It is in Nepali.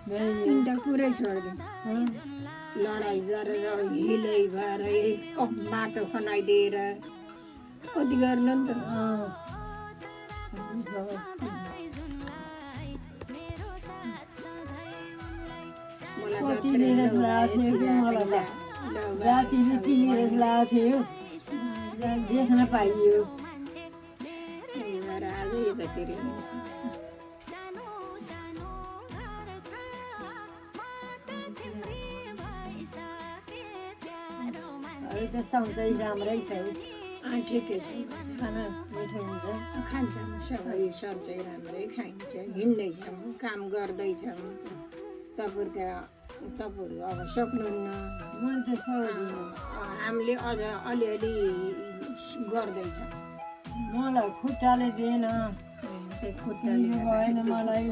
तिनवटा पुरै छोडिदिउँ लडाइँ गरेर हिलै भएर माटो खनाइदिएर कति गर्नु नि त जातिले किनेर लगाएको थियो देख्न पाइयो आज यतातिर अहिले त सधैँ राम्रै छ ठिकै छ खाना मिठो हुन्छ खान्छौँ सबै सधैँ राम्रै खाइन्छ हिँड्दैछौँ काम गर्दैछौँ तपाईँहरू अब सक्नुहुन्न मैले त सक्दिनँ हामीले अझ अलिअलि गर्दैछौँ मलाई खुट्टाले दिएन खुट्टाले भएन मलाई